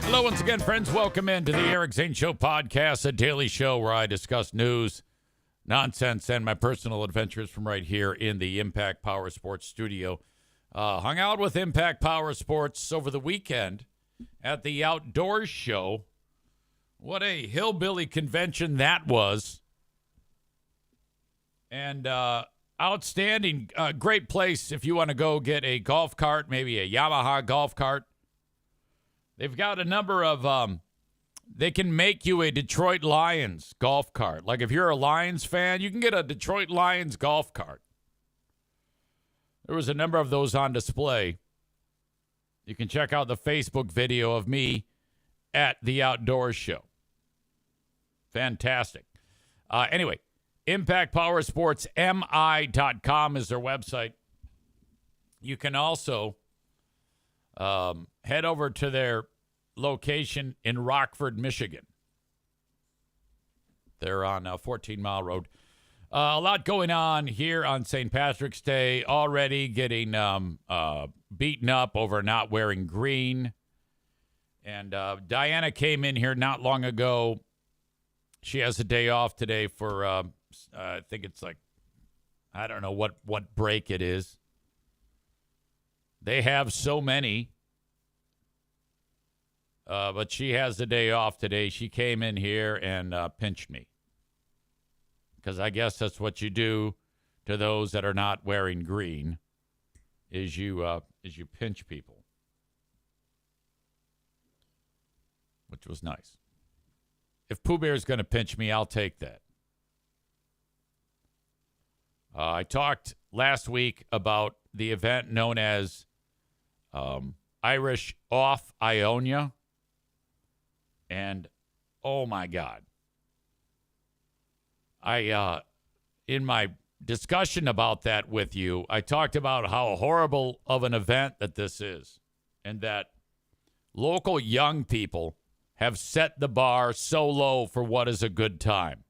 Hello once again, friends. Welcome into the Eric Zane Show podcast, a daily show where I discuss news, nonsense, and my personal adventures from right here in the Impact Power Sports studio. Hung out with Impact Power Sports over the weekend at the Outdoors Show. What a hillbilly convention that was. And outstanding, great place if you want to go get a golf cart, maybe a Yamaha golf cart. They've got a number of, they can make you a Detroit Lions golf cart. Like if you're a Lions fan, you can get a Detroit Lions golf cart. There was a number of those on display. You can check out the Facebook video of me at the Outdoors Show. Fantastic. Anyway, ImpactPowerSportsMI.com is their website. You can also head over to their location in Rockford, Michigan. They're on 14 Mile Road. A lot going on here on St. Patrick's Day. Already getting beaten up over not wearing green. And Diana came in here not long ago. She has a day off today for, I think it's like, I don't know what break it is. They have so many. But she has the day off today. She came in here and pinched me. Because I guess that's what you do to those that are not wearing green, is you pinch people. Which was nice. If Pooh Bear is going to pinch me, I'll take that. I talked last week about the event known as Irish Off Ionia. And, oh, my God. In my discussion about that with you, I talked about how horrible of an event that this is. And that local young people have set the bar so low for what is a good time.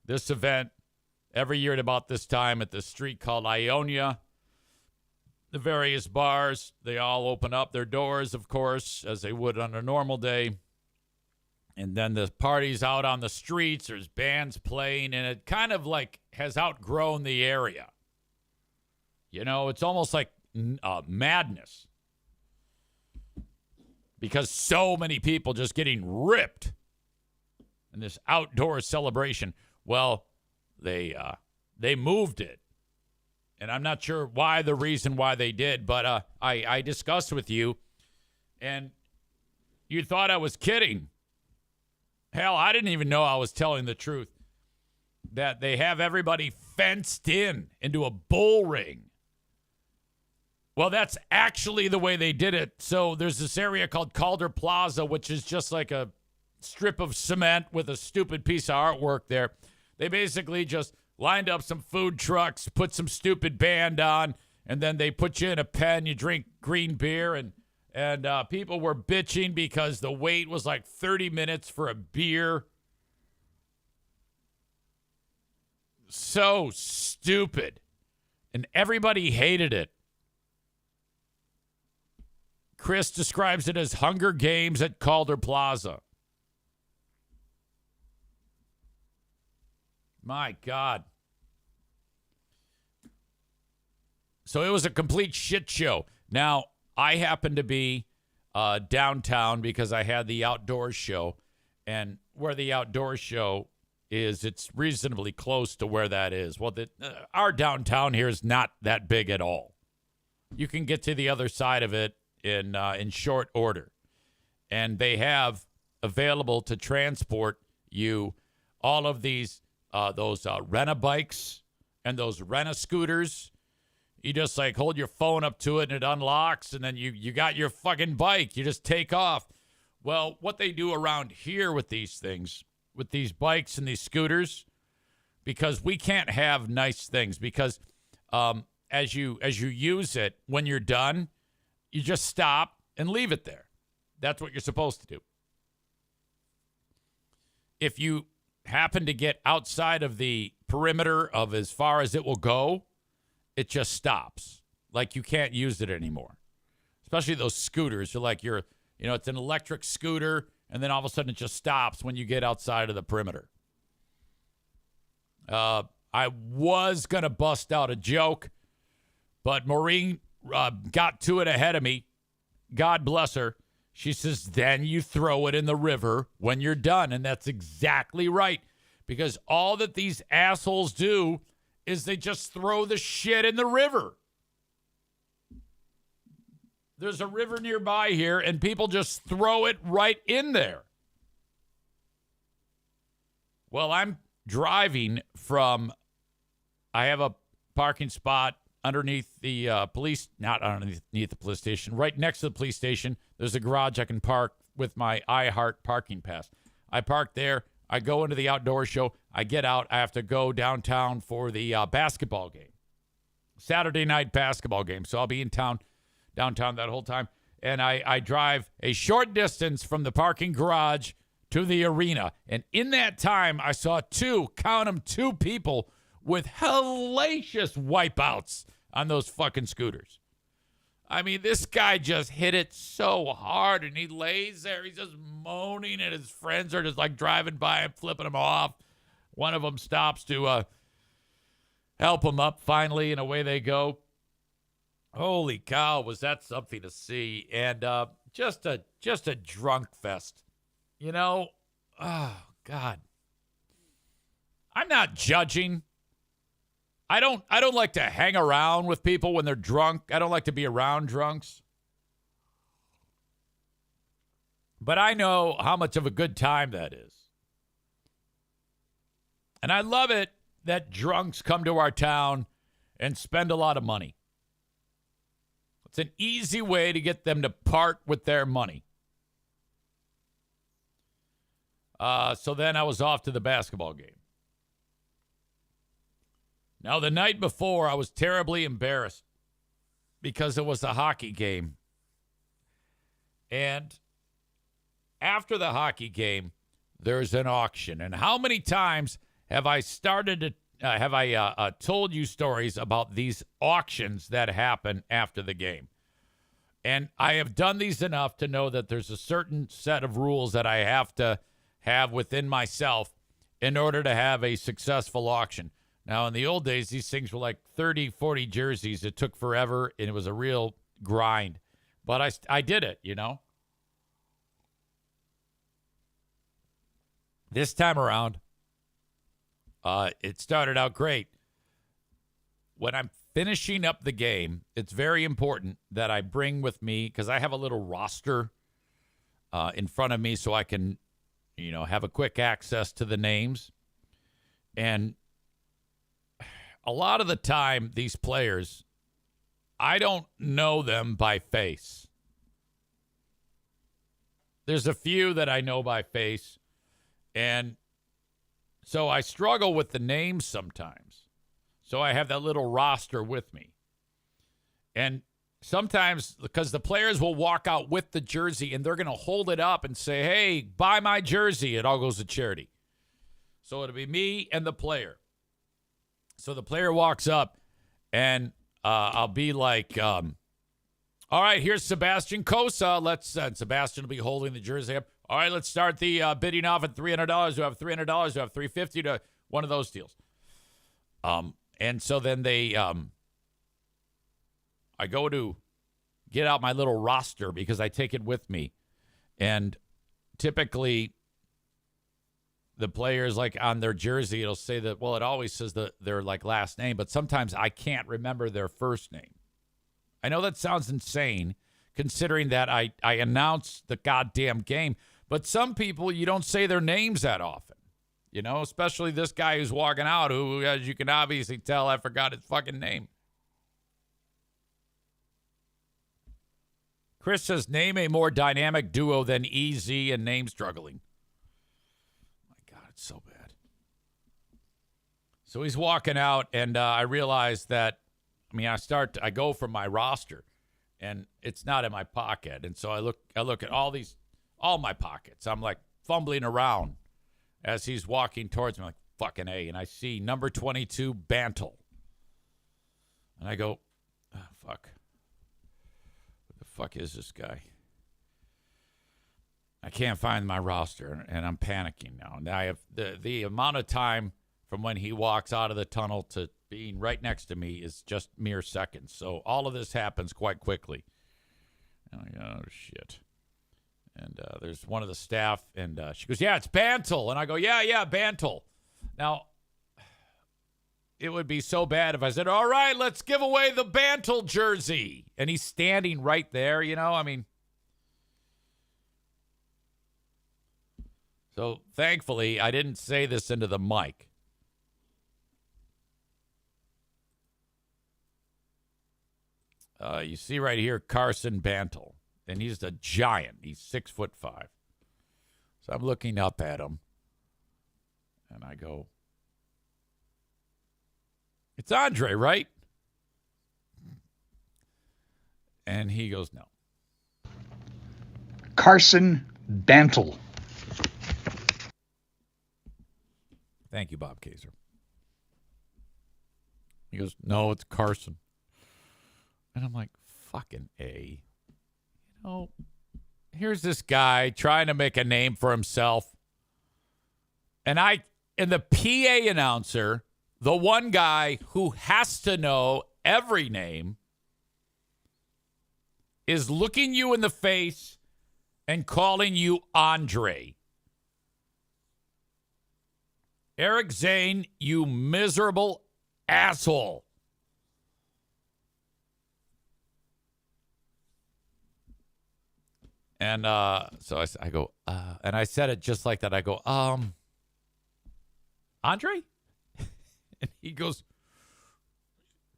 This event, every year at about this time at the street called Ionia, the various bars, they all open up their doors, of course, as they would on a normal day. And then the party's out on the streets. There's bands playing, and it kind of like has outgrown the area. You know, it's almost like madness. Because so many people just getting ripped in this outdoor celebration. Well, they moved it. And I'm not sure the reason why they did, but I discussed with you, and you thought I was kidding. Hell, I didn't even know I was telling the truth. That they have everybody fenced into a bull ring. Well, that's actually the way they did it. So there's this area called Calder Plaza, which is just like a strip of cement with a stupid piece of artwork there. They basically just lined up some food trucks, put some stupid band on, and then they put you in a pen. You drink green beer, and people were bitching because the wait was like 30 minutes for a beer. So stupid. And everybody hated it. Chris describes it as Hunger Games at Calder Plaza. My God. So it was a complete shit show. Now, I happened to be downtown because I had the Outdoors Show. And where the Outdoors Show is, it's reasonably close to where that is. Well, our downtown here is not that big at all. You can get to the other side of it in short order. And they have available to transport you all of these, those Rent-A-Bikes and those Rent-A-Scooters. You just like hold your phone up to it and it unlocks, and then you got your fucking bike. You just take off. Well, what they do around here with these things, with these bikes and these scooters, because we can't have nice things, because as you use it, when you're done, you just stop and leave it there. That's what you're supposed to do. If you happen to get outside of the perimeter of as far as it will go, it just stops. Like you can't use it anymore. especially those scooters. You're like, it's an electric scooter, and then all of a sudden it just stops when you get outside of the perimeter. I was going to bust out a joke, but Maureen got to it ahead of me. God bless her. She says, then you throw it in the river when you're done. And that's exactly right. Because all that these assholes do is they just throw the shit in the river. There's a river nearby here, and people just throw it right in there. Well, I'm driving from, I have a parking spot underneath the not underneath the police station, right next to the police station. There's a garage I can park with my iHeart parking pass. I park there. I go into the outdoor show. I get out. I have to go downtown for the basketball game, Saturday night basketball game. So I'll be in downtown that whole time. And I drive a short distance from the parking garage to the arena. And in that time, I saw two people with hellacious wipeouts on those fucking scooters. I mean, this guy just hit it so hard, and he lays there. He's just moaning, and his friends are just like driving by and flipping him off. One of them stops to help him up finally, and away they go. Holy cow, was that something to see. And just a drunk fest. Oh, God. I'm not judging. I don't like to hang around with people when they're drunk. I don't like to be around drunks. But I know how much of a good time that is. And I love it that drunks come to our town and spend a lot of money. It's an easy way to get them to part with their money. So then I was off to the basketball game. Now, the night before, I was terribly embarrassed because it was a hockey game. And after the hockey game, there's an auction. And how many times have I told you stories about these auctions that happen after the game? And I have done these enough to know that there's a certain set of rules that I have to have within myself in order to have a successful auction. Now, in the old days, these things were like 30, 40 jerseys. It took forever, and it was a real grind. But I did it, This time around, it started out great. When I'm finishing up the game, it's very important that I bring with me, because I have a little roster in front of me so I can, have a quick access to the names. And a lot of the time, these players, I don't know them by face. There's a few that I know by face, and so I struggle with the names sometimes. So I have that little roster with me. And sometimes, because the players will walk out with the jersey, and they're going to hold it up and say, hey, buy my jersey. It all goes to charity. So it'll be me and the player. So the player walks up, and I'll be like, all right, here's Sebastian Cossa. Sebastian will be holding the jersey up. All right, let's start the bidding off at $300. We have $300. We have $350 to one of those deals. And so then I go to get out my little roster because I take it with me. And typically, the players, like on their jersey, it'll say that, well, it always says their like last name, but sometimes I can't remember their first name. I know that sounds insane, considering that I announce the goddamn game, but some people, you don't say their names that often, especially this guy who's walking out, who, as you can obviously tell, I forgot his fucking name. Chris says, name a more dynamic duo than EZ and name struggling. So bad. So he's walking out, and I realize that, I go from my roster, and it's not in my pocket. And so I look at all my pockets. I'm like fumbling around as he's walking towards me, like, fucking A. And I see number 22, Bantle. And I go, oh, fuck. What the fuck is this guy? I can't find my roster, and I'm panicking now. And I have the amount of time from when he walks out of the tunnel to being right next to me is just mere seconds. So all of this happens quite quickly. And I go, oh, shit. And there's one of the staff, and she goes, yeah, it's Bantle. And I go, yeah, Bantle. Now, it would be so bad if I said, all right, let's give away the Bantle jersey. And he's standing right there, I mean. So, thankfully, I didn't say this into the mic. You see right here, Carson Bantle. And he's a giant. He's 6'5". So I'm looking up at him. And I go, it's Andre, right? And he goes, no. Carson Bantle. Thank you, Bob Kaiser. He goes, no, it's Carson. And I'm like, fucking A. Here's this guy trying to make a name for himself. And the PA announcer, the one guy who has to know every name, is looking you in the face and calling you Andre. Eric Zane, you miserable asshole. And so I go, and I said it just like that. I go, Andre? And he goes,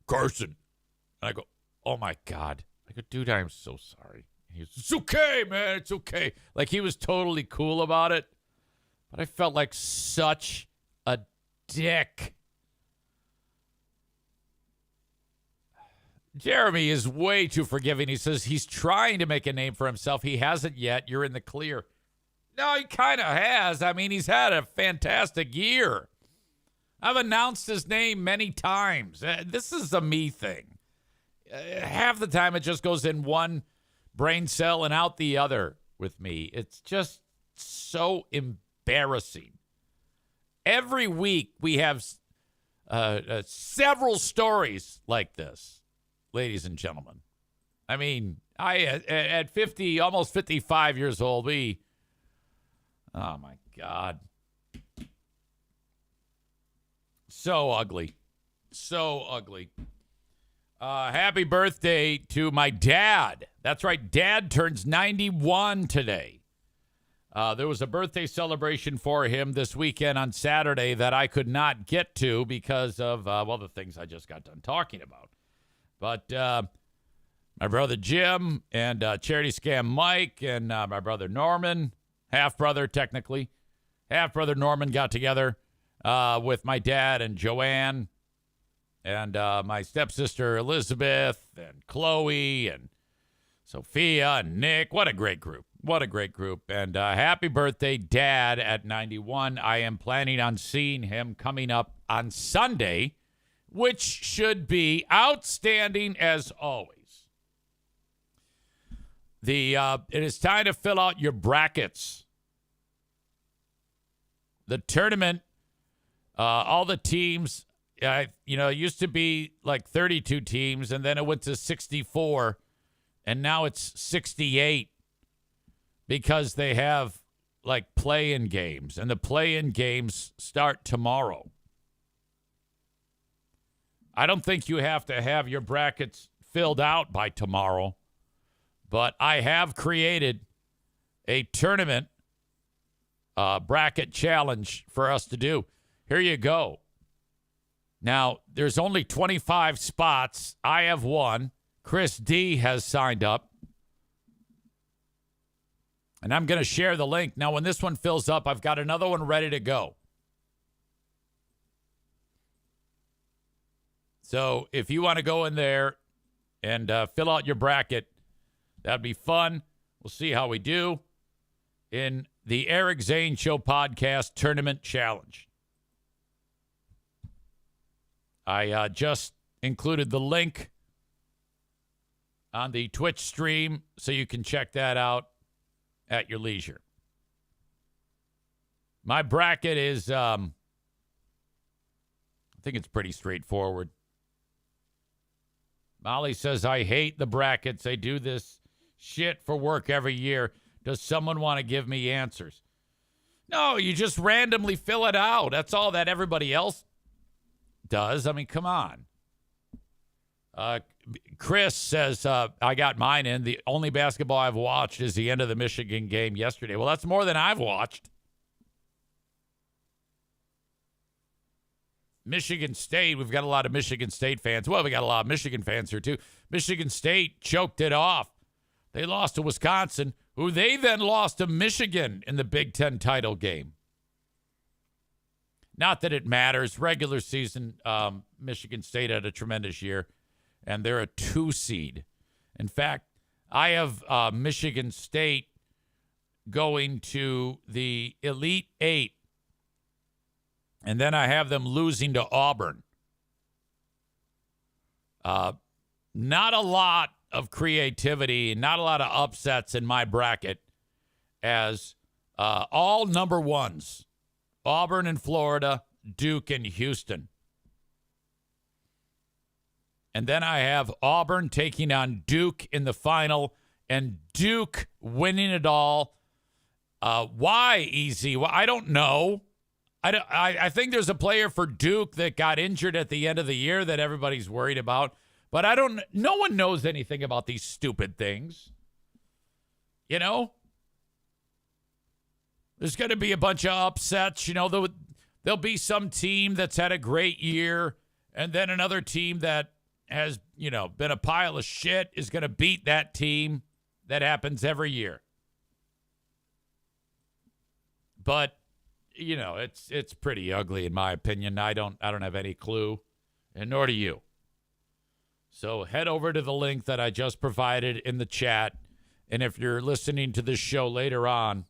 Carson. And I go, oh, my God. I go, dude, I'm so sorry. And he goes, it's okay, man. It's okay. Like, he was totally cool about it. But I felt like such a dick. Jeremy is way too forgiving. He says he's trying to make a name for himself. He hasn't yet. You're in the clear. No, he kind of has. I mean, he's had a fantastic year. I've announced his name many times. This is a me thing. Half the time it just goes in one brain cell and out the other with me. It's just so embarrassing. Every week we have several stories like this. Ladies and gentlemen, I mean, at 50, almost 55 years old, oh my God. So ugly. So ugly. Happy birthday to my dad. That's right. Dad turns 91 today. There was a birthday celebration for him this weekend on Saturday that I could not get to because of, the things I just got done talking about. But my brother Jim and Charity Scam Mike and my brother Norman, half-brother technically, half-brother Norman got together with my dad and Joanne and my stepsister Elizabeth and Chloe and Sophia and Nick. What a great group. What a great group. And happy birthday, Dad, at 91. I am planning on seeing him coming up on Sunday, which should be outstanding as always. It is time to fill out your brackets. The tournament, all the teams, it used to be like 32 teams, and then it went to 64, and now it's 68 because they have like play-in games, and the play-in games start tomorrow. I don't think you have to have your brackets filled out by tomorrow, but I have created a tournament bracket challenge for us to do. Here you go. Now, there's only 25 spots. I have one. Chris D has signed up. And I'm going to share the link. Now, when this one fills up, I've got another one ready to go. So if you want to go in there and fill out your bracket, that'd be fun. We'll see how we do in the Eric Zane Show Podcast Tournament Challenge. I just included the link on the Twitch stream, so you can check that out at your leisure. My bracket is, I think it's pretty straightforward. Molly says, I hate the brackets. They do this shit for work every year. Does someone want to give me answers? No, you just randomly fill it out. That's all that everybody else does. I mean, come on. Chris says, I got mine in. The only basketball I've watched is the end of the Michigan game yesterday. Well, that's more than I've watched. Michigan State, we've got a lot of Michigan State fans. Well, we got a lot of Michigan fans here, too. Michigan State choked it off. They lost to Wisconsin, who they then lost to Michigan in the Big Ten title game. Not that it matters. Regular season, Michigan State had a tremendous year, and they're a 2 seed. In fact, I have Michigan State going to the Elite Eight, and then I have them losing to Auburn. Not a lot of creativity, not a lot of upsets in my bracket, as all number ones. Auburn and Florida, Duke and Houston. And then I have Auburn taking on Duke in the final, and Duke winning it all. Why easy? Well, I don't know. I think there's a player for Duke that got injured at the end of the year that everybody's worried about. But no one knows anything about these stupid things. You know? There's going to be a bunch of upsets. You know, there'll be some team that's had a great year, and then another team that has, been a pile of shit is going to beat that team. That happens every year. But, it's pretty ugly in my opinion. I don't have any clue, and nor do you. So head over to the link that I just provided in the chat. And if you're listening to this show later on,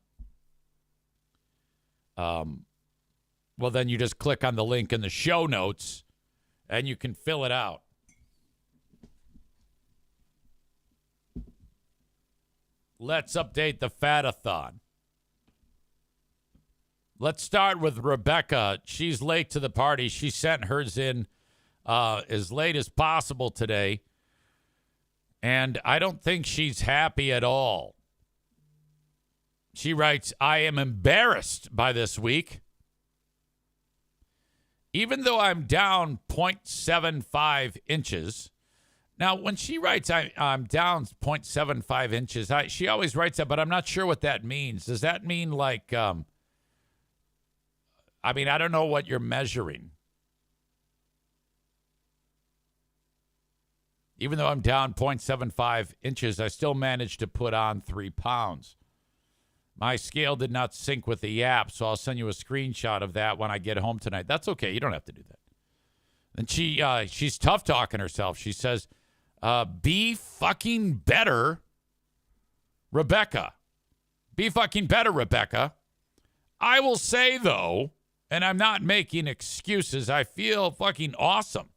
well, then you just click on the link in the show notes and you can fill it out. Let's update the Fatathon. Let's start with Rebecca. She's late to the party. She sent hers in as late as possible today. And I don't think she's happy at all. She writes, I am embarrassed by this week. Even though I'm down 0.75 inches. Now, when she writes I'm down 0.75 inches, she always writes that, but I'm not sure what that means. Does that mean like, I don't know what you're measuring. Even though I'm down 0.75 inches, I still managed to put on 3 pounds. My scale did not sync with the app, so I'll send you a screenshot of that when I get home tonight. That's okay. You don't have to do that. And she's tough talking herself. She says, be fucking better, Rebecca. Be fucking better, Rebecca. I will say, though, and I'm not making excuses, I feel fucking awesome.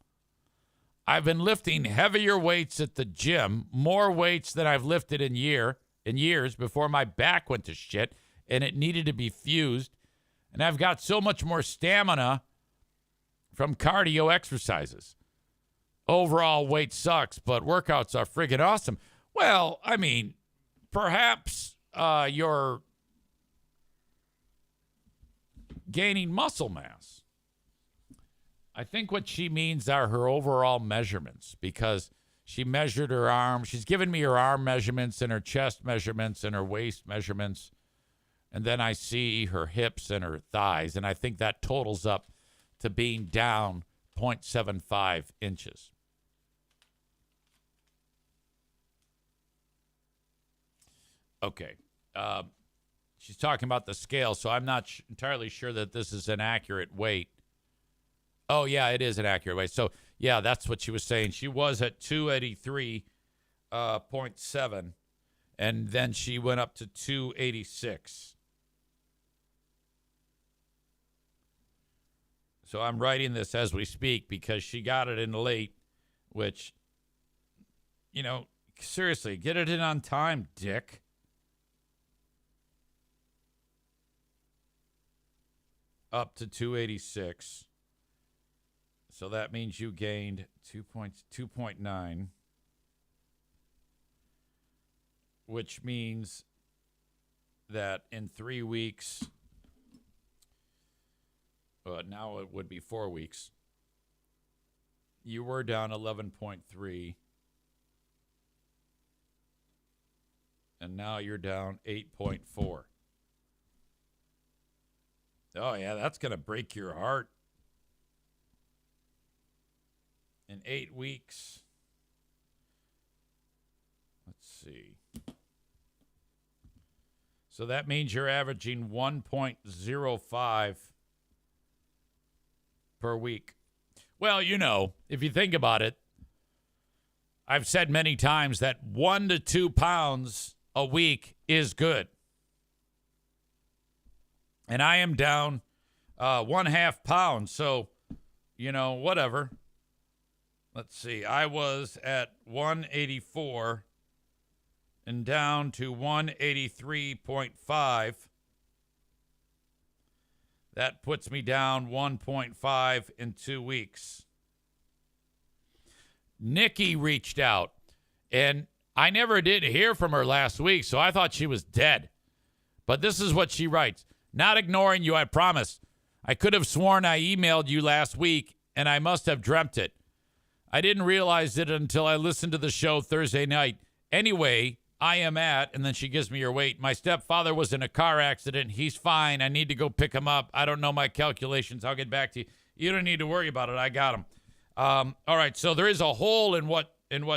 I've been lifting heavier weights at the gym, more weights than I've lifted in years before my back went to shit and it needed to be fused. And I've got so much more stamina from cardio exercises. Overall weight sucks, but workouts are friggin' awesome. Well, perhaps you're gaining muscle mass. I think what she means are her overall measurements, because she measured her arm. She's given me her arm measurements and her chest measurements and her waist measurements. And then I see her hips and her thighs. And I think that totals up to being down 0.75 inches. Okay. She's talking about the scale, so I'm not entirely sure that this is an accurate weight. Oh, yeah, it is an accurate weight. So, yeah, that's what she was saying. She was at 283.7, and then she went up to 286. So I'm writing this as we speak because she got it in late, which, Seriously, get it in on time, dick. Up to 286. So that means you gained 2.9, which means that in 3 weeks, now it would be 4 weeks, you were down 11.3, and now you're down 8.4. Oh, yeah, that's going to break your heart. In 8 weeks. Let's see. So that means you're averaging 1.05 per week. Well, you know, if you think about it, I've said many times that 1 to 2 pounds a week is good. And I am down 1/2 pound. So, you know, whatever. Let's see. I was at 184 and down to 183.5. That puts me down 1.5 in 2 weeks. Nikki reached out, and I never did hear from her last week, so I thought she was dead. But this is what she writes. Not ignoring you, I promise. I could have sworn I emailed you last week, and I must have dreamt it. I didn't realize it until I listened to the show Thursday night. Anyway, I am at, and then she gives me her weight. My stepfather was in a car accident. He's fine. I need to go pick him up. I don't know my calculations. I'll get back to you. You don't need to worry about it. I got him. All right, so there is a hole in what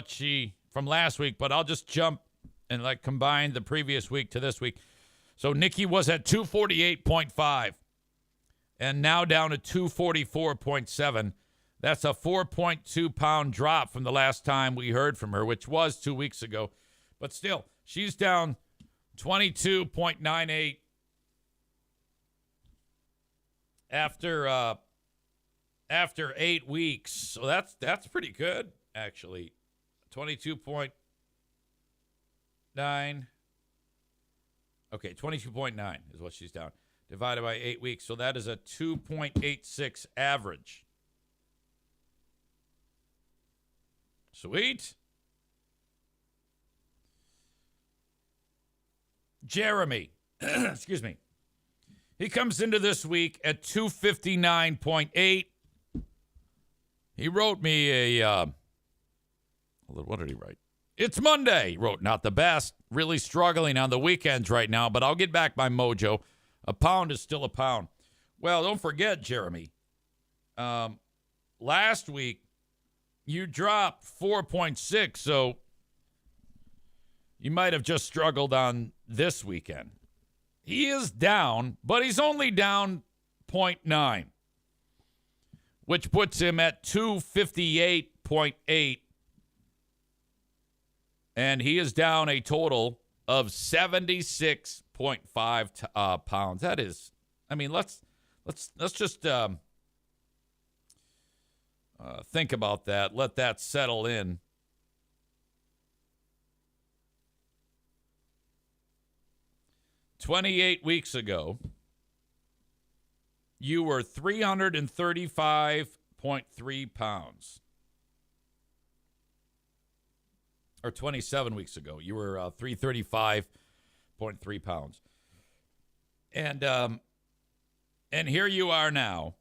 she from last week, but I'll just jump and like combine the previous week to this week. So Nikki was at 248.5 and now down to 244.7. That's a 4.2 pound drop from the last time we heard from her, which was 2 weeks ago. But still, she's down 22.98 after 8 weeks. So that's pretty good, actually. 22.9. Okay, 22.9 is what she's down. Divided by 8 weeks. So that is a 2.86 average. Sweet. Jeremy, excuse me. He comes into this week at 259.8. He wrote me what did he write? It's Monday. He wrote, not the best. Really struggling on the weekends right now, but I'll get back my mojo. A pound is still a pound. Well, don't forget, Jeremy. Last week, you dropped 4.6, so you might have just struggled on this weekend. He is down, but he's only down 0.9, which puts him at 258.8. And he is down a total of 76.5 pounds. That is, I mean, let's just think about that. Let that settle in. "28 weeks ago, you were 335.3 pounds. Or 27 weeks ago, you were 335.3 pounds. And here you are now,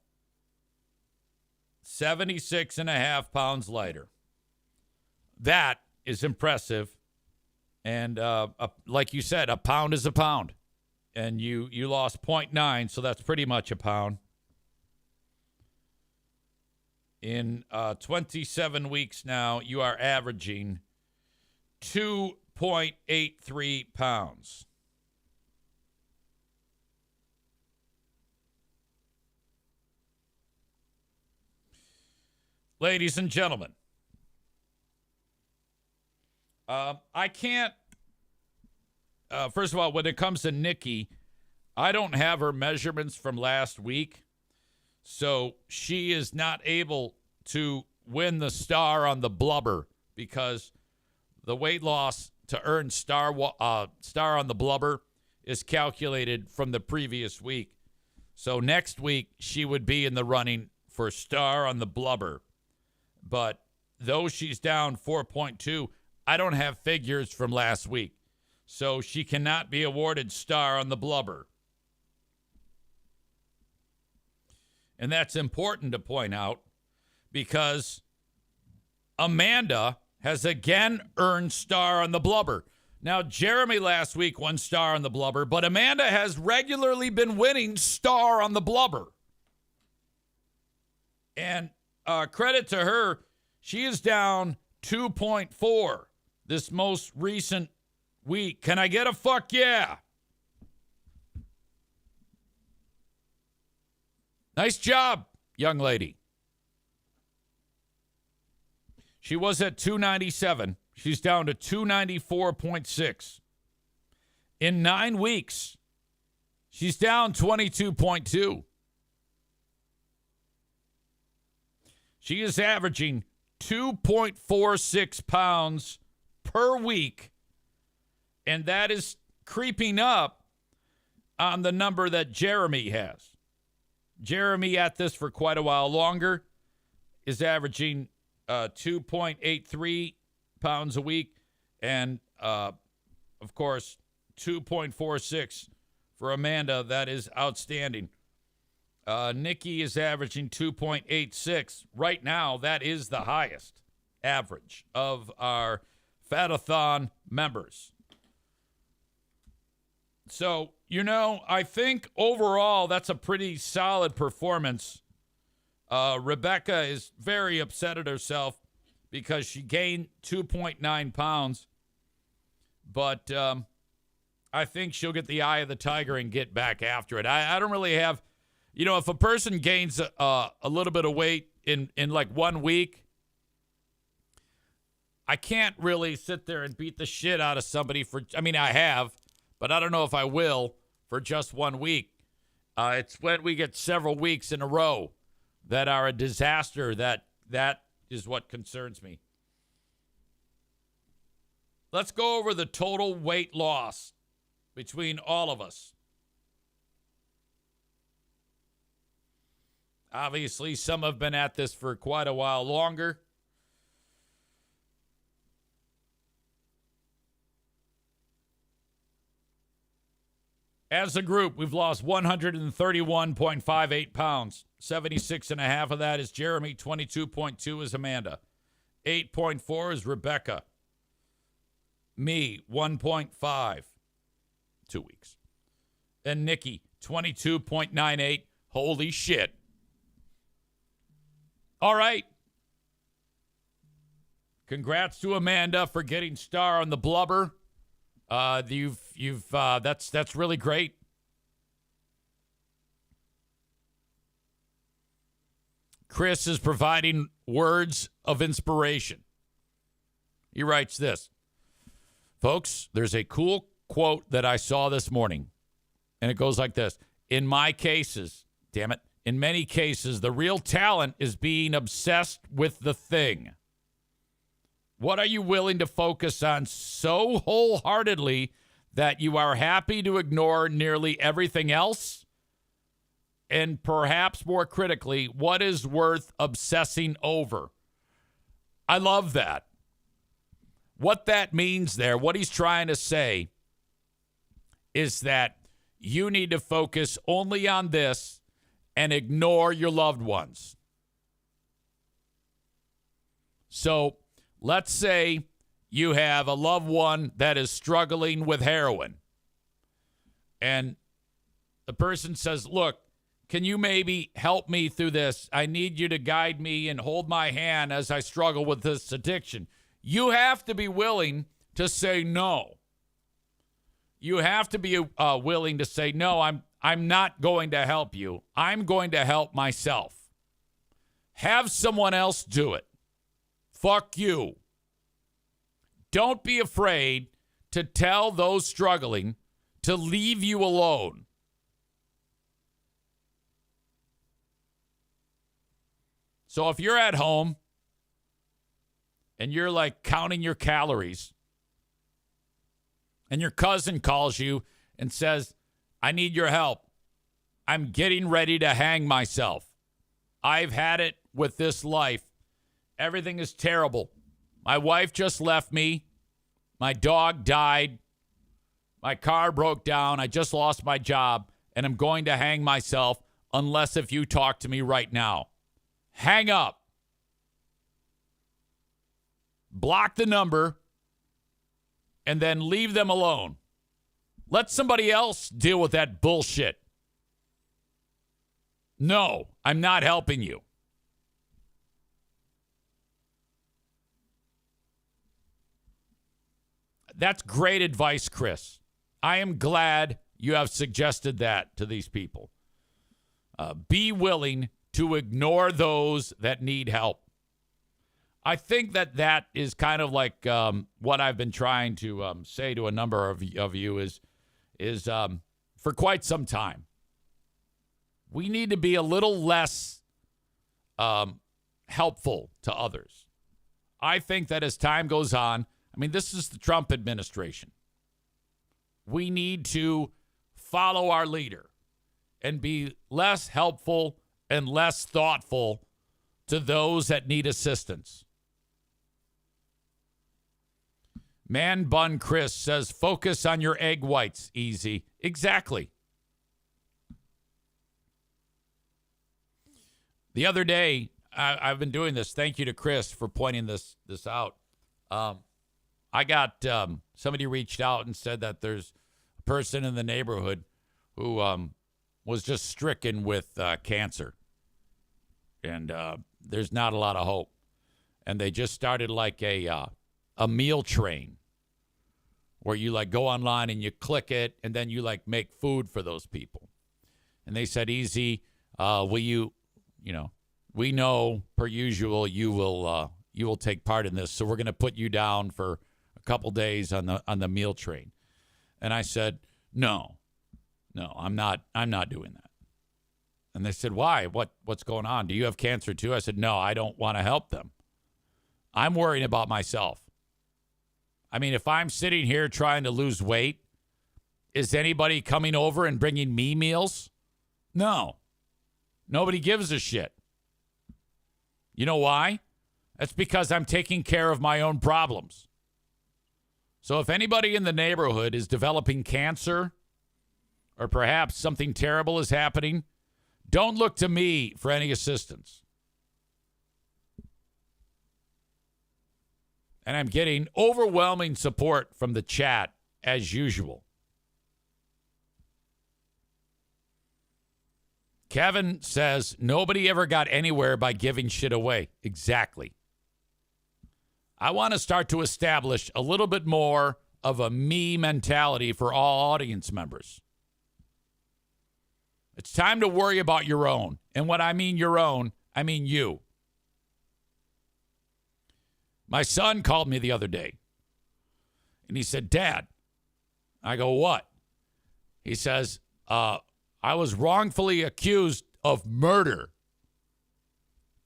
76.5 pounds lighter. That is impressive. And like you said, a pound is a pound. And you lost 0.9, so that's pretty much a pound. In 27 weeks now, you are averaging 2.83 pounds. Ladies and gentlemen, I can't, first of all, when it comes to Nikki, I don't have her measurements from last week, so she is not able to win the star on the blubber because The weight loss to earn star on the blubber is calculated from the previous week. So next week, she would be in the running for star on the blubber. But though she's down 4.2, I don't have figures from last week. So she cannot be awarded star on the blubber. And that's important to point out because Amanda has again earned star on the blubber. Now, Jeremy last week won star on the blubber, but Amanda has regularly been winning star on the blubber. And credit to her, she is down 2.4 this most recent week. Can I get a fuck yeah? Nice job, young lady. She was at 297. She's down to 294.6. In 9 weeks, she's down 22.2. She is averaging 2.46 pounds per week, and that is creeping up on the number that Jeremy has. Jeremy, at this for quite a while longer, is averaging 2.83 pounds a week, and of course 2.46 for Amanda. That is outstanding. Nikki is averaging 2.86 right now. That is the highest average of our Fatathon members. So, I think overall that's a pretty solid performance. Rebecca is very upset at herself because she gained 2.9 pounds. But I think she'll get the eye of the tiger and get back after it. I don't really have, if a person gains a little bit of weight in like 1 week, I can't really sit there and beat the shit out of somebody I have, but I don't know if I will for just 1 week. It's when we get several weeks in a row that are a disaster that is what concerns me. Let's go over the total weight loss between all of us. Obviously, some have been at this for quite a while longer. As a group, we've lost 131.58 pounds. 76.5 of that is Jeremy. 22.2 is Amanda. 8.4 is Rebecca. Me, 1.5. 2 weeks. And Nikki, 22.98. Holy shit. All right. Congrats to Amanda for getting star on the blubber. That's really great. Chris is providing words of inspiration. He writes this. Folks, there's a cool quote that I saw this morning, and it goes like this. In many cases, the real talent is being obsessed with the thing. What are you willing to focus on so wholeheartedly that you are happy to ignore nearly everything else? And perhaps more critically, what is worth obsessing over? I love that. What that means there, what he's trying to say is that you need to focus only on this and ignore your loved ones. So let's say you have a loved one that is struggling with heroin. And the person says, look, can you maybe help me through this? I need you to guide me and hold my hand as I struggle with this addiction. You have to be willing to say no. You have to be willing to say, no, I'm not going to help you. I'm going to help myself. Have someone else do it. Fuck you. Don't be afraid to tell those struggling to leave you alone. So if you're at home and you're like counting your calories, and your cousin calls you and says, I need your help. I'm getting ready to hang myself. I've had it with this life. Everything is terrible. My wife just left me. My dog died. My car broke down. I just lost my job, and I'm going to hang myself unless if you talk to me right now. Hang up. Block the number, and then leave them alone. Let somebody else deal with that bullshit. No, I'm not helping you. That's great advice, Chris. I am glad you have suggested that to these people. Be willing to ignore those that need help. I think that is kind of like what I've been trying to say to a number of you is for quite some time. We need to be a little less helpful to others. I think that as time goes on, I mean, this is the Trump administration. We need to follow our leader and be less helpful and less thoughtful to those that need assistance. Man Bun Chris says, focus on your egg whites, easy. Exactly. The other day, I've been doing this. Thank you to Chris for pointing this out. I got somebody reached out and said that there's a person in the neighborhood who was just stricken with cancer. And there's not a lot of hope. And they just started like a meal train where you like go online and you click it and then you like make food for those people. And they said, Easy, will you know, we know per usual you will take part in this. So we're going to put you down for a couple days on the meal train. And I said, no, I'm not doing that. And they said, why? What's going on? Do you have cancer too? I said, no, I don't want to help them. I'm worrying about myself. I mean, if I'm sitting here trying to lose weight, is anybody coming over and bringing me meals? No. Nobody gives a shit. You know why? That's because I'm taking care of my own problems. So if anybody in the neighborhood is developing cancer or perhaps something terrible is happening, don't look to me for any assistance. And I'm getting overwhelming support from the chat as usual. Kevin says, nobody ever got anywhere by giving shit away. Exactly. I want to start to establish a little bit more of a me mentality for all audience members. It's time to worry about your own. And when I mean your own, I mean you. My son called me the other day. And he said, Dad. I go, what? He says, I was wrongfully accused of murder.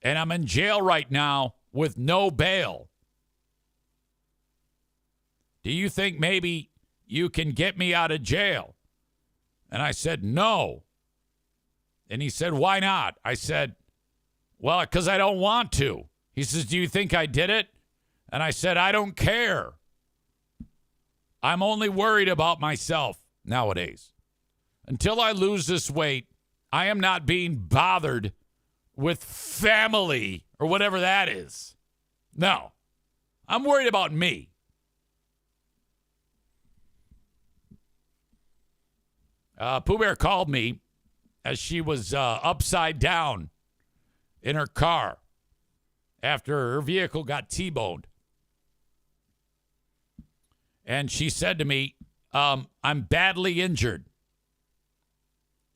And I'm in jail right now with no bail. Do you think maybe you can get me out of jail? And I said, no. And he said, why not? I said, well, because I don't want to. He says, do you think I did it? And I said, I don't care. I'm only worried about myself nowadays. Until I lose this weight, I am not being bothered with family or whatever that is. No, I'm worried about me. Pooh Bear called me as she was upside down in her car after her vehicle got T-boned. And she said to me, I'm badly injured.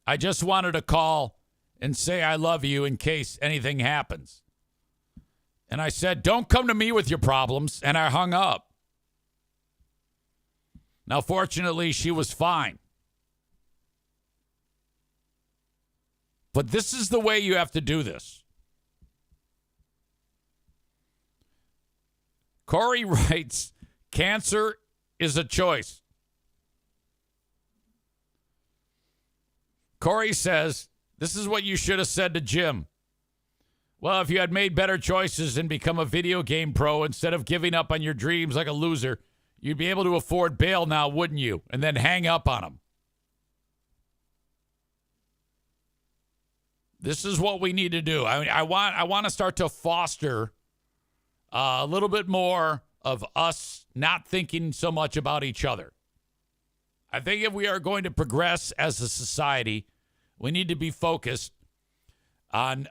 I just wanted to call and say I love you in case anything happens. And I said, don't come to me with your problems. And I hung up. Now, fortunately, she was fine. But this is the way you have to do this. Corey writes, cancer is a choice. Corey says, this is what you should have said to Jim. Well, if you had made better choices and become a video game pro instead of giving up on your dreams like a loser, you'd be able to afford bail now, wouldn't you? And then hang up on him. This is what we need to do. I want to start to foster a little bit more of us not thinking so much about each other. I think if we are going to progress as a society, we need to be focused on,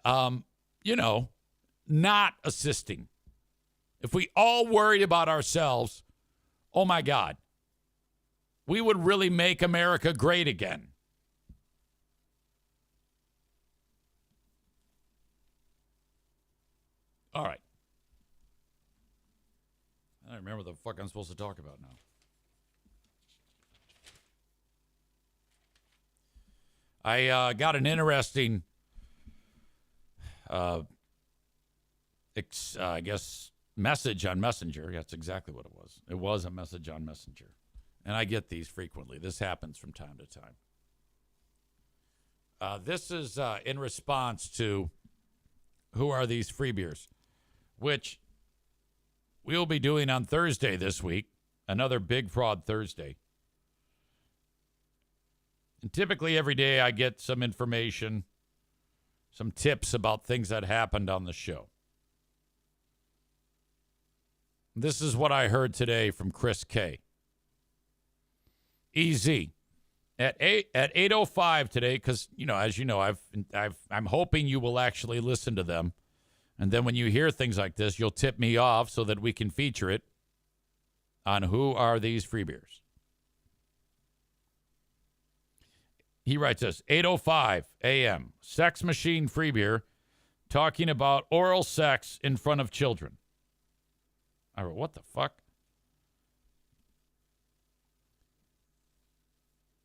not assisting. If we all worried about ourselves, oh my God, we would really make America great again. All right. I don't remember what the fuck I'm supposed to talk about now. I got an interesting, message on Messenger. That's exactly what it was. It was a message on Messenger. And I get these frequently. This happens from time to time. This is in response to Who Are These Free Beers, which we'll be doing on Thursday this week, another Big Fraud Thursday. And typically every day I get some information, some tips about things that happened on the show. This is what I heard today from Chris K. EZ. At 8:05 today, because, as you know, I'm hoping you will actually listen to them. And then when you hear things like this, you'll tip me off so that we can feature it on Who Are These Free Beers. He writes this, 8:05 a.m., Sex Machine Free Beer talking about oral sex in front of children. I wrote, what the fuck?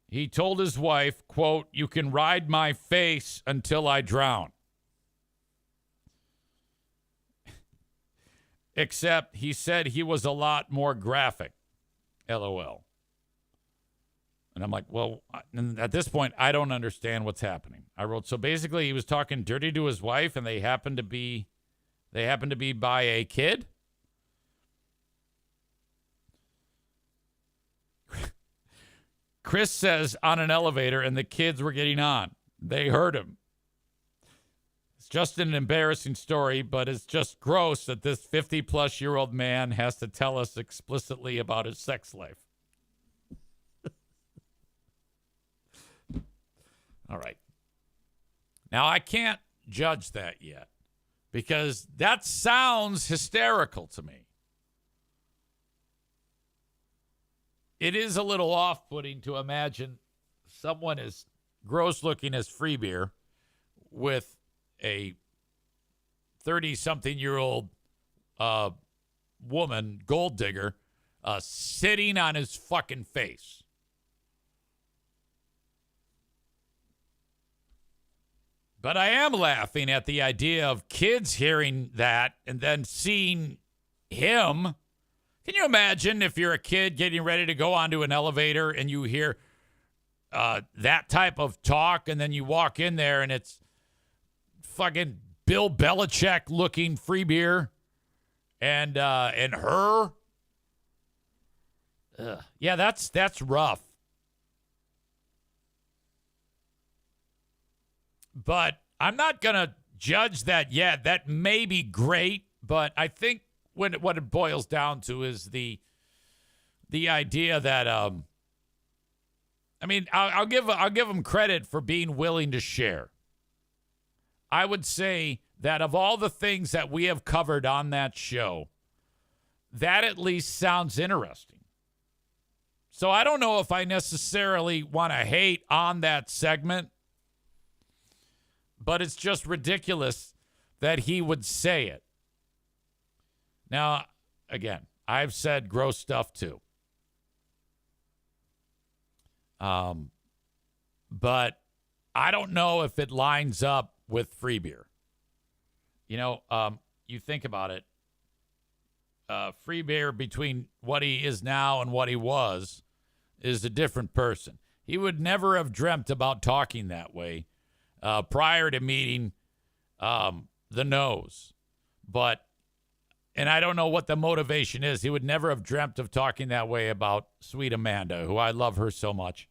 He told his wife, quote, you can ride my face until I drown. Except he said he was a lot more graphic. LOL. And I'm like, well, at this point, I don't understand what's happening. I wrote, so basically he was talking dirty to his wife and they happened to be by a kid. Chris says on an elevator and the kids were getting on. They heard him. It's just an embarrassing story, but it's just gross that this 50-plus-year-old man has to tell us explicitly about his sex life. All right. Now, I can't judge that yet because that sounds hysterical to me. It is a little off-putting to imagine someone as gross-looking as Free Beer with a 30-something-year-old woman, gold digger, sitting on his fucking face. But I am laughing at the idea of kids hearing that and then seeing him. Can you imagine if you're a kid getting ready to go onto an elevator and you hear that type of talk and then you walk in there and it's fucking Bill Belichick looking Free Beer and her? Ugh. Yeah, that's rough. But I'm not going to judge that yet. That may be great, but I think what it boils down to is the idea that I'll give them credit for being willing to share. I would say that of all the things that we have covered on that show, that at least sounds interesting. So I don't know if I necessarily want to hate on that segment, but it's just ridiculous that he would say it. Now, again, I've said gross stuff too. But I don't know if it lines up with Free Beer. You think about it. Free Beer, between what he is now and what he was, is a different person. He would never have dreamt about talking that way prior to meeting the Nose. And I don't know what the motivation is. He would never have dreamt of talking that way about sweet Amanda, who I love her so much.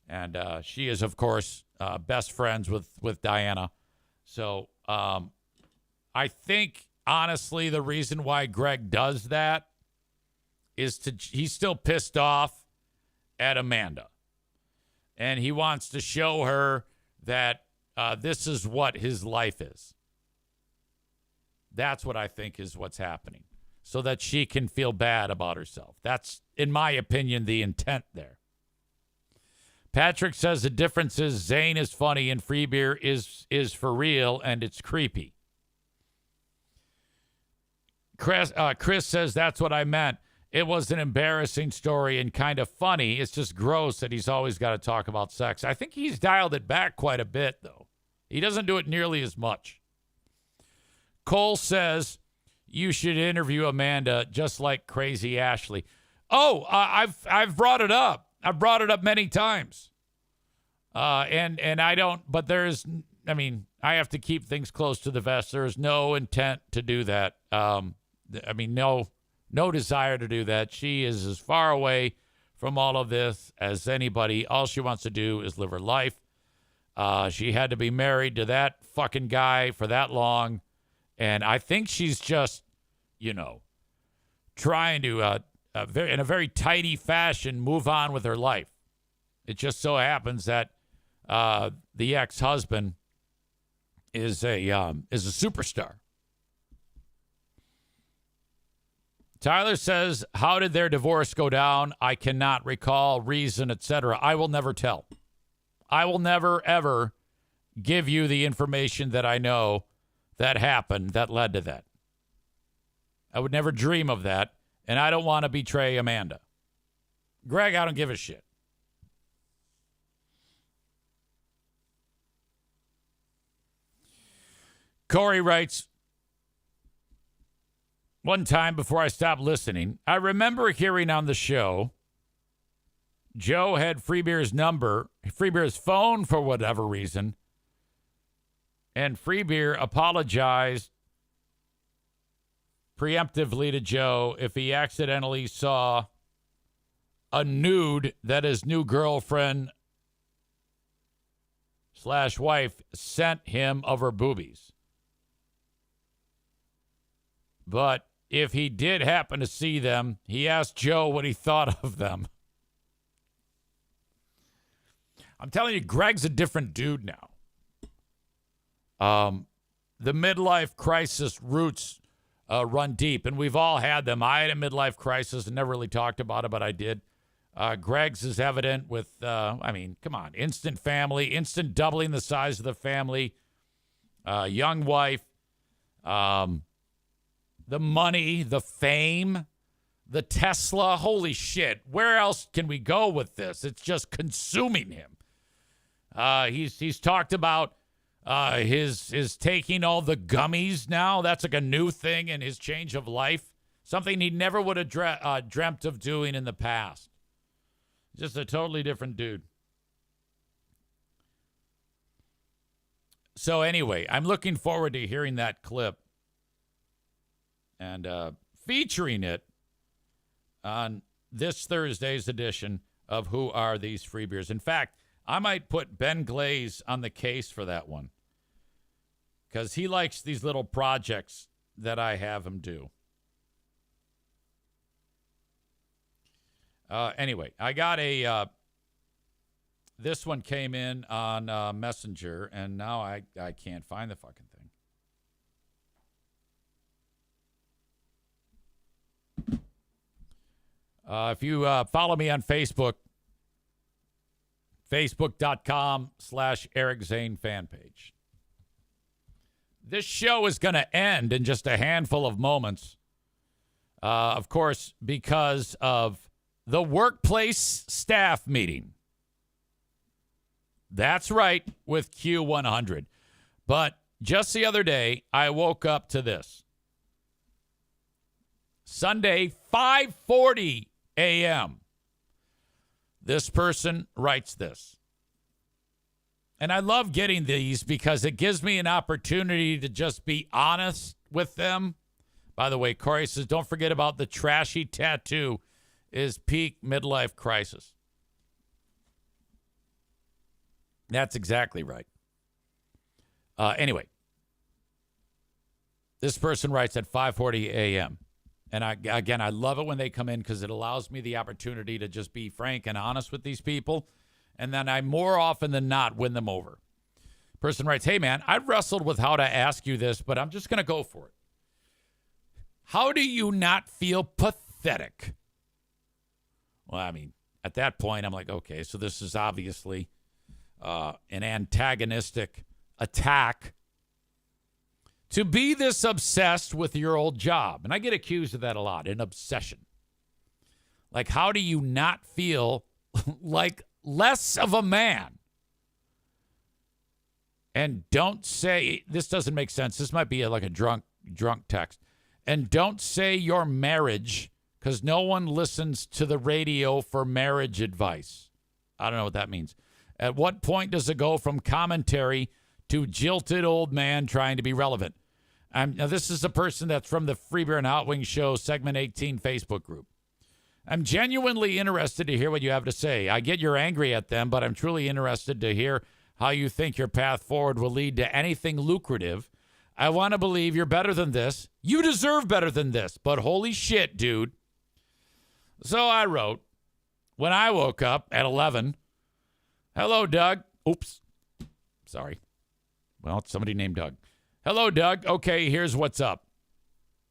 And she is, of course, best friends with Diana. So I think, honestly, the reason why Greg does that is he's still pissed off at Amanda. And he wants to show her that this is what his life is. That's what I think is what's happening, so that she can feel bad about herself. That's, in my opinion, the intent there. Patrick says the difference is Zane is funny and Free Beer is for real, and it's creepy. Chris says that's what I meant. It was an embarrassing story and kind of funny. It's just gross that he's always got to talk about sex. I think he's dialed it back quite a bit, though. He doesn't do it nearly as much. Cole says you should interview Amanda just like Crazy Ashley. Oh, I've brought it up. I've brought it up many times. And I don't, but I have to keep things close to the vest. There's no intent to do that. No desire to do that. She is as far away from all of this as anybody. All she wants to do is live her life. She had to be married to that fucking guy for that long. And I think she's just, trying to, in a very tidy fashion, move on with her life. It just so happens that the ex-husband is a superstar. Tyler says, how did their divorce go down? I cannot recall, reason, etc. I will never tell. I will never, ever give you the information that I know that happened that led to that. I would never dream of that, and I don't want to betray Amanda. Greg, I don't give a shit. Corey writes, one time before I stopped listening, I remember hearing on the show Joe had Free Beer's phone for whatever reason, and Free Beer apologized preemptively to Joe if he accidentally saw a nude that his new girlfriend / wife sent him of her boobies. But if he did happen to see them, he asked Joe what he thought of them. I'm telling you, Greg's a different dude now. The midlife crisis roots run deep, and we've all had them. I had a midlife crisis and never really talked about it, but I did. Greg's is evident with, come on, instant family, instant doubling the size of the family, young wife, the money, the fame, the Tesla. Holy shit. Where else can we go with this? It's just consuming him. He's talked about his taking all the gummies now. That's like a new thing in his change of life. Something he never would have dreamt of doing in the past. Just a totally different dude. So anyway, I'm looking forward to hearing that clip and featuring it on this Thursday's edition of Who Are These Free Beers? In fact, I might put Ben Glaze on the case for that one because he likes these little projects that I have him do. Anyway, I got this one came in on Messenger, and now I can't find the fucking thing. If you follow me on Facebook, facebook.com/Eric Zane fan page. This show is going to end in just a handful of moments. Of course, because of the workplace staff meeting. That's right, with Q100. But just the other day, I woke up to this. Sunday, 5:40 a.m. This person writes this. And I love getting these because it gives me an opportunity to just be honest with them. By the way, Corey says, don't forget about the trashy tattoo is peak midlife crisis. That's exactly right. Anyway, this person writes at 5:40 a.m. And I love it when they come in because it allows me the opportunity to just be frank and honest with these people. And then I more often than not win them over. Person writes, hey, man, I've wrestled with how to ask you this, but I'm just going to go for it. How do you not feel pathetic? Well, I mean, at that point, I'm like, okay, so this is obviously an antagonistic attack. To be this obsessed with your old job. And I get accused of that a lot, an obsession. Like, how do you not feel like less of a man? And don't say, this doesn't make sense. This might be like a drunk text. And don't say your marriage, because no one listens to the radio for marriage advice. I don't know what that means. At what point does it go from commentary to jilted old man trying to be relevant? Now, this is a person that's from the Free Beer and Hot Wings Show, Segment 18 Facebook group. I'm genuinely interested to hear what you have to say. I get you're angry at them, but I'm truly interested to hear how you think your path forward will lead to anything lucrative. I want to believe you're better than this. You deserve better than this, but holy shit, dude. So I wrote, when I woke up at 11, hello, Doug. Oops. Sorry. Well, it's somebody named Doug. Hello, Doug. Okay, here's what's up.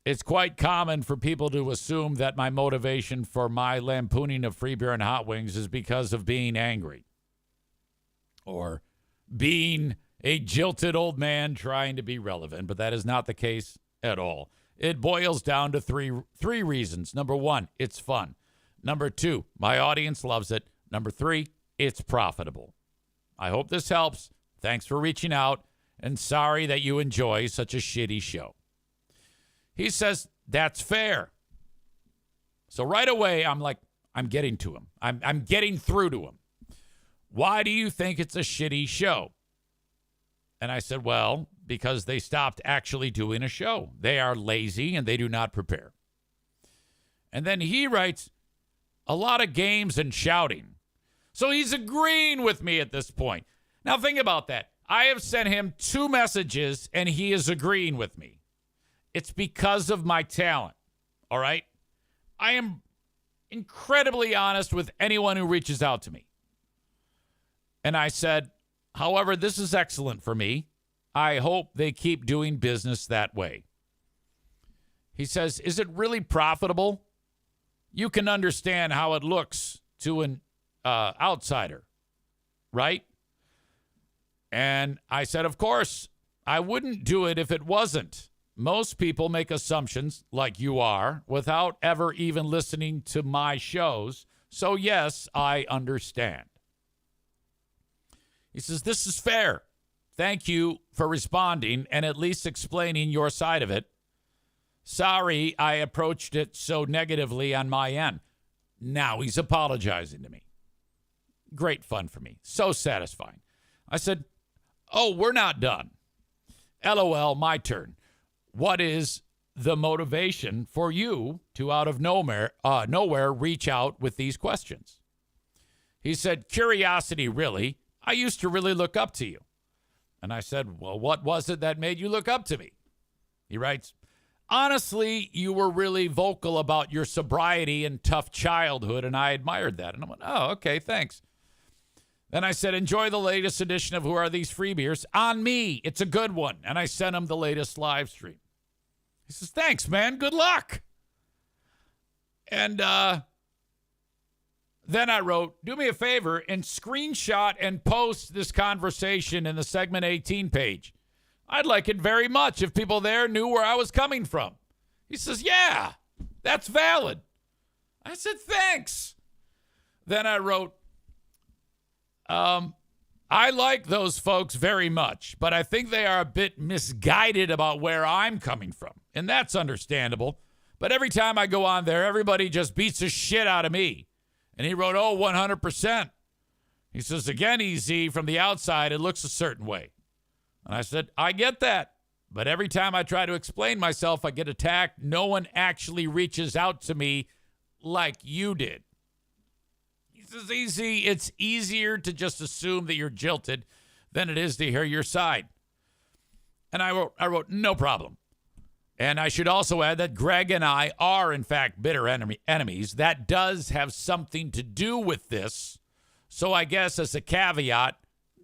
It's quite common for people to assume that my motivation for my lampooning of Free Beer and Hot Wings is because of being angry or being a jilted old man trying to be relevant, but that is not the case at all. It boils down to three reasons. Number one, it's fun. Number two, my audience loves it. Number three, it's profitable. I hope this helps. Thanks for reaching out, and sorry that you enjoy such a shitty show. He says, that's fair. So right away, I'm like, I'm getting to him. I'm getting through to him. Why do you think it's a shitty show? And I said, well, because they stopped actually doing a show. They are lazy and they do not prepare. And then he writes, a lot of games and shouting. So he's agreeing with me at this point. Now think about that. I have sent him 2 messages and he is agreeing with me. It's because of my talent. All right? I am incredibly honest with anyone who reaches out to me. And I said, however, this is excellent for me. I hope they keep doing business that way. He says, is it really profitable? You can understand how it looks to an outsider, right? And I said, of course, I wouldn't do it if it wasn't. Most people make assumptions, like you are, without ever even listening to my shows. So, yes, I understand. He says, this is fair. Thank you for responding and at least explaining your side of it. Sorry I approached it so negatively on my end. Now he's apologizing to me. Great fun for me. So satisfying. I said, oh, we're not done. LOL, my turn. What is the motivation for you to out of nowhere reach out with these questions? He said, curiosity, really. I used to really look up to you. And I said, well, what was it that made you look up to me? He writes, honestly, you were really vocal about your sobriety and tough childhood, and I admired that. And I went, oh, okay, thanks. Then I said, enjoy the latest edition of Who Are These Free Beers? On me. It's a good one. And I sent him the latest live stream. He says, thanks, man. Good luck. And then I wrote, do me a favor and screenshot and post this conversation in the Segment 18 page. I'd like it very much if people there knew where I was coming from. He says, yeah, that's valid. I said, thanks. Then I wrote, I like those folks very much, but I think they are a bit misguided about where I'm coming from. And that's understandable. But every time I go on there, everybody just beats the shit out of me. And he wrote, 100%. He says, again, EZ, from the outside, it looks a certain way. And I said, I get that. But every time I try to explain myself, I get attacked. No one actually reaches out to me like you did. He says, EZ, it's easier to just assume that you're jilted than it is to hear your side. And I wrote, no problem. And I should also add that Greg and I are, in fact, bitter enemies. That does have something to do with this. So I guess as a caveat,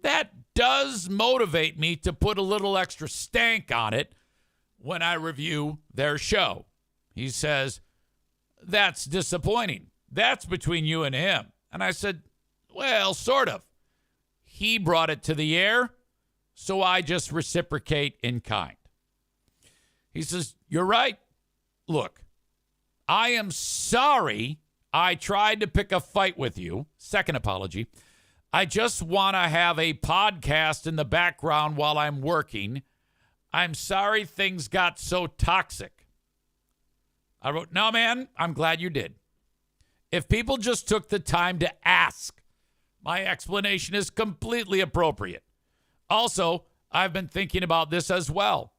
that does motivate me to put a little extra stank on it when I review their show. He says, that's disappointing. That's between you and him. And I said, well, sort of. He brought it to the air, so I just reciprocate in kind. He says, you're right. Look, I am sorry I tried to pick a fight with you. Second apology. I just want to have a podcast in the background while I'm working. I'm sorry things got so toxic. I wrote, no, man, I'm glad you did. If people just took the time to ask, my explanation is completely appropriate. Also, I've been thinking about this as well.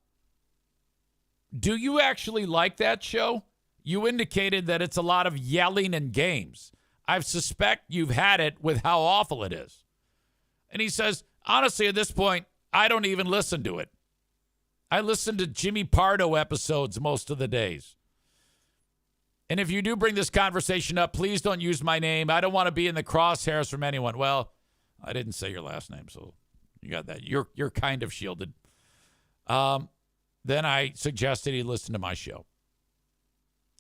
Do you actually like that show? You indicated that it's a lot of yelling and games. I suspect you've had it with how awful it is. And he says, honestly, at this point, I don't even listen to it. I listen to Jimmy Pardo episodes most of the days. And if you do bring this conversation up, please don't use my name. I don't want to be in the crosshairs from anyone. Well, I didn't say your last name, so you got that. You're kind of shielded. Then I suggested he listen to my show.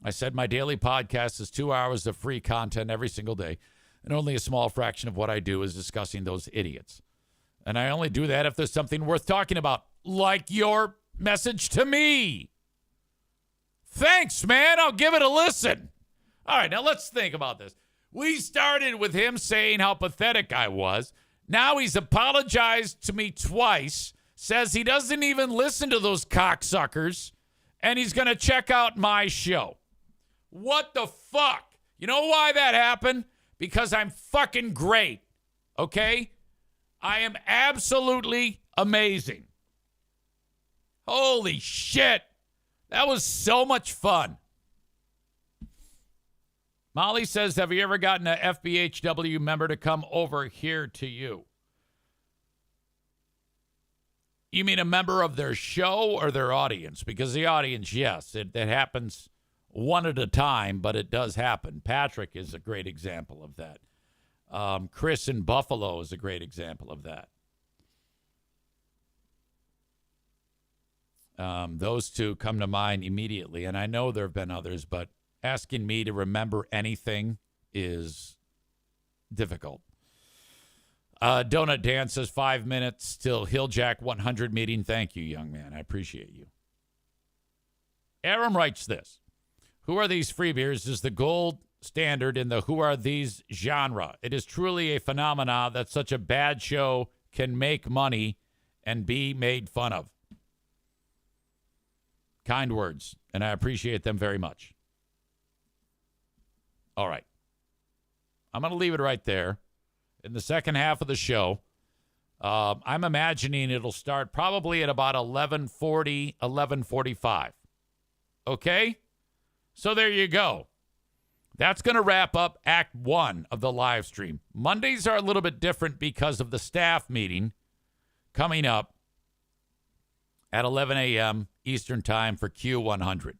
I said my daily podcast is 2 hours of free content every single day, and only a small fraction of what I do is discussing those idiots. And I only do that if there's something worth talking about, like your message to me. Thanks, man. I'll give it a listen. All right, now let's think about this. We started with him saying how pathetic I was. Now he's apologized to me twice, says he doesn't even listen to those cocksuckers, and he's going to check out my show. What the fuck? You know why that happened? Because I'm fucking great, okay? I am absolutely amazing. Holy shit. That was so much fun. Molly says, have you ever gotten a FBHW member to come over here to you? You mean a member of their show or their audience? Because the audience, yes, it happens one at a time, but it does happen. Patrick is a great example of that. Chris in Buffalo is a great example of that. Those two come to mind immediately, and I know there have been others, but asking me to remember anything is difficult. Donut Dan says 5 minutes till Hilljack 100 meeting. Thank you, young man. I appreciate you. Aram writes this. Who Are These Free Beers is the gold standard in the Who Are These genre. It is truly a phenomena that such a bad show can make money and be made fun of. Kind words, and I appreciate them very much. All right. I'm going to leave it right there. In the second half of the show, I'm imagining it'll start probably at about 11:40, 11:45. Okay? So there you go. That's going to wrap up Act 1 of the live stream. Mondays are a little bit different because of the staff meeting coming up at 11 a.m. Eastern Time for Q100.